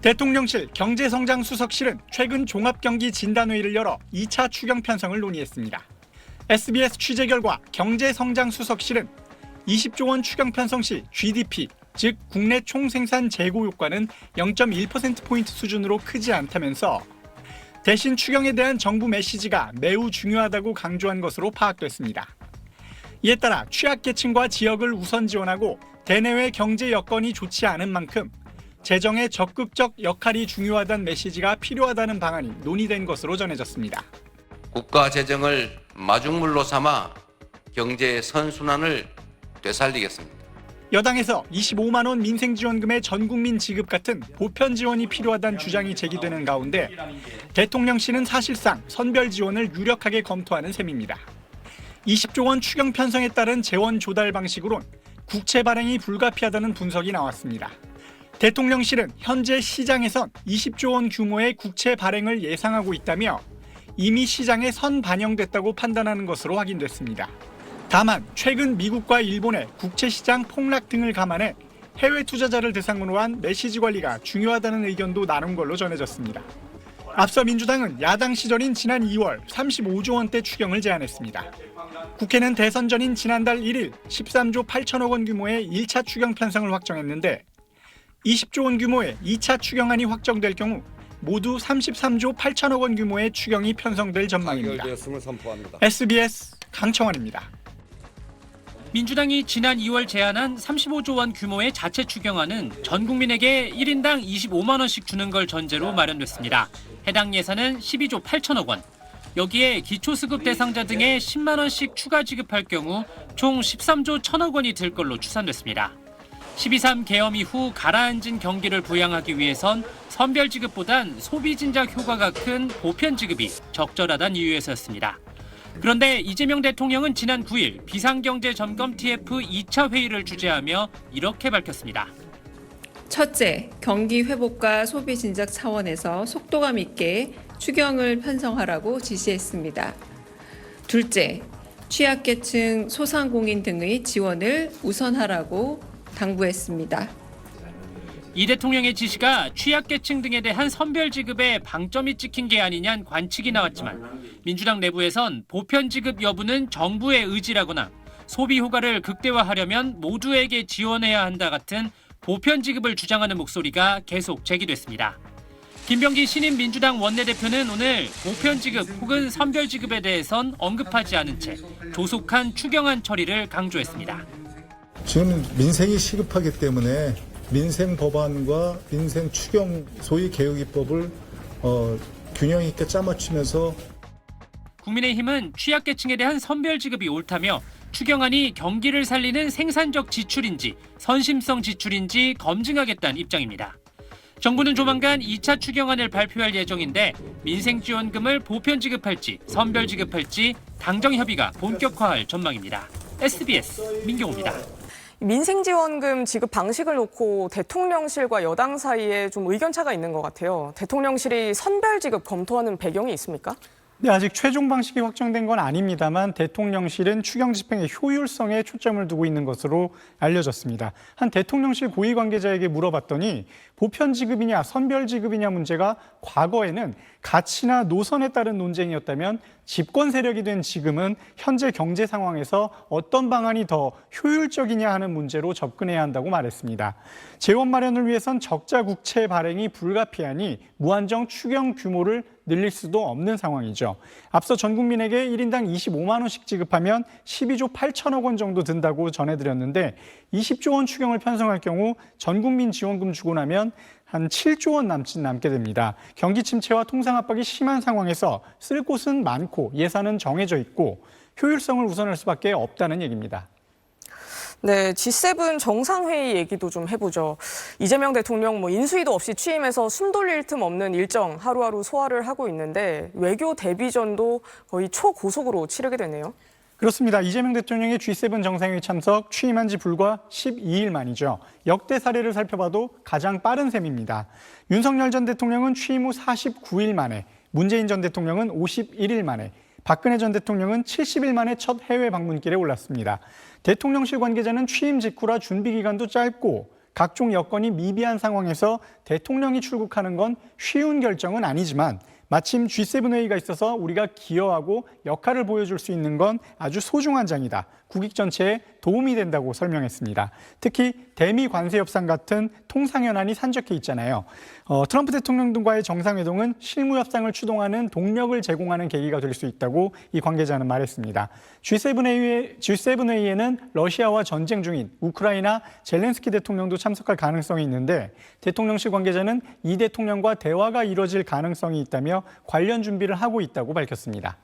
대통령실 경제성장수석실은 최근 종합경기진단회의를 열어 2차 추경 편성을 논의했습니다. SBS 취재 결과 경제성장수석실은 20조 원 추경 편성 시 GDP, 즉 국내 총생산 재고 효과는 0.1%포인트 수준으로 크지 않다면서 대신 추경에 대한 정부 메시지가 매우 중요하다고 강조한 것으로 파악됐습니다. 이에 따라 취약계층과 지역을 우선 지원하고 대내외 경제 여건이 좋지 않은 만큼 재정의 적극적 역할이 중요하다는 메시지가 필요하다는 방안이 논의된 것으로 전해졌습니다. 국가 재정을 마중물로 삼아 경제 선순환을 되살리겠습니다. 여당에서 25만 원 민생지원금의 전국민 지급 같은 보편 지원이 필요하다는 주장이 제기되는 가운데 대통령실은 사실상 선별 지원을 유력하게 검토하는 셈입니다. 20조 원 추경 편성에 따른 재원 조달 방식으론 국채 발행이 불가피하다는 분석이 나왔습니다. 대통령실은 현재 시장에선 20조 원 규모의 국채 발행을 예상하고 있다며 이미 시장에 선반영됐다고 판단하는 것으로 확인됐습니다. 다만 최근 미국과 일본의 국채 시장 폭락 등을 감안해 해외 투자자를 대상으로 한 메시지 관리가 중요하다는 의견도 나눈 걸로 전해졌습니다. 앞서 민주당은 야당 시절인 지난 2월 35조 원대 추경을 제안했습니다. 국회는 대선 전인 지난달 1일 13조 8천억 원 규모의 1차 추경 편성을 확정했는데 20조 원 규모의 2차 추경안이 확정될 경우 모두 33조 8천억 원 규모의 추경이 편성될 전망입니다. SBS 강청원입니다. 민주당이 지난 2월 제안한 35조 원 규모의 자체 추경안은 전 국민에게 1인당 25만 원씩 주는 걸 전제로 마련됐습니다. 해당 예산은 12조 8천억 원. 여기에 기초수급 대상자 등에 10만 원씩 추가 지급할 경우 총 13조 1천억 원이 들 걸로 추산됐습니다. 12.3 계엄 이후 가라앉은 경기를 부양하기 위해선 선별 지급보단 소비 진작 효과가 큰 보편 지급이 적절하다는 이유에서였습니다. 그런데 이재명 대통령은 지난 9일 비상경제 점검 TF 2차 회의를 주재하며 이렇게 밝혔습니다. 첫째, 경기 회복과 소비 진작 차원에서 속도감 있게 추경을 편성하라고 지시했습니다. 둘째, 취약계층, 소상공인 등의 지원을 우선하라고 당부했습니다. 이 대통령의 지시가 취약계층 등에 대한 선별 지급에 방점이 찍힌 게 아니냐는 관측이 나왔지만 민주당 내부에선 보편 지급 여부는 정부의 의지라거나 소비 효과를 극대화하려면 모두에게 지원해야 한다 같은 보편 지급을 주장하는 목소리가 계속 제기됐습니다. 김병기 신임 민주당 원내대표는 오늘 보편 지급 혹은 선별 지급에 대해선 언급하지 않은 채 조속한 추경안 처리를 강조했습니다. 지금 민생이 시급하기 때문에 민생 법안과 민생 추경 소위 개혁 입법을 균형 있게 짜맞추면서 국민의힘은 취약계층에 대한 선별 지급이 옳다며 추경안이 경기를 살리는 생산적 지출인지 선심성 지출인지 검증하겠다는 입장입니다. 정부는 조만간 2차 추경안을 발표할 예정인데 민생지원금을 보편 지급할지 선별 지급할지 당정 협의가 본격화할 전망입니다. SBS 민경호입니다. 민생지원금 지급 방식을 놓고 대통령실과 여당 사이에 좀 의견차가 있는 것 같아요. 대통령실이 선별 지급 검토하는 배경이 있습니까? 네, 아직 최종 방식이 확정된 건 아닙니다만 대통령실은 추경 집행의 효율성에 초점을 두고 있는 것으로 알려졌습니다. 한 대통령실 고위 관계자에게 물어봤더니 보편 지급이냐 선별 지급이냐 문제가 과거에는 가치나 노선에 따른 논쟁이었다면 집권 세력이 된 지금은 현재 경제 상황에서 어떤 방안이 더 효율적이냐 하는 문제로 접근해야 한다고 말했습니다. 재원 마련을 위해선 적자 국채 발행이 불가피하니 무한정 추경 규모를 늘릴 수도 없는 상황이죠. 앞서 전 국민에게 1인당 25만 원씩 지급하면 12조 8천억 원 정도 든다고 전해드렸는데 20조 원 추경을 편성할 경우 전 국민 지원금 주고 나면 한 7조 원 남게 됩니다. 경기 침체와 통상 압박이 심한 상황에서 쓸 곳은 많고 예산은 정해져 있고 효율성을 우선할 수밖에 없다는 얘기입니다. 네, G7 정상회의 얘기도 좀 해보죠. 이재명 대통령 인수위도 없이 취임해서 숨 돌릴 틈 없는 일정 하루하루 소화를 하고 있는데 외교 데뷔전도 거의 초고속으로 치르게 되네요. 그렇습니다. 이재명 대통령의 G7 정상회의 참석 취임한 지 불과 12일 만이죠. 역대 사례를 살펴봐도 가장 빠른 셈입니다. 윤석열 전 대통령은 취임 후 49일 만에, 문재인 전 대통령은 51일 만에, 박근혜 전 대통령은 70일 만에 첫 해외 방문길에 올랐습니다. 대통령실 관계자는 취임 직후라 준비 기간도 짧고 각종 여건이 미비한 상황에서 대통령이 출국하는 건 쉬운 결정은 아니지만 마침 G7 회의가 있어서 우리가 기여하고 역할을 보여줄 수 있는 건 아주 소중한 장이다. 국익 전체에 도움이 된다고 설명했습니다. 특히 대미 관세 협상 같은 통상 현안이 산적해 있잖아요. 트럼프 대통령 등과의 정상회동은 실무 협상을 추동하는 동력을 제공하는 계기가 될 수 있다고 이 관계자는 말했습니다. G7 회의에는 러시아와 전쟁 중인 우크라이나 젤렌스키 대통령도 참석할 가능성이 있는데 대통령실 관계자는 이 대통령과 대화가 이뤄질 가능성이 있다며 관련 준비를 하고 있다고 밝혔습니다.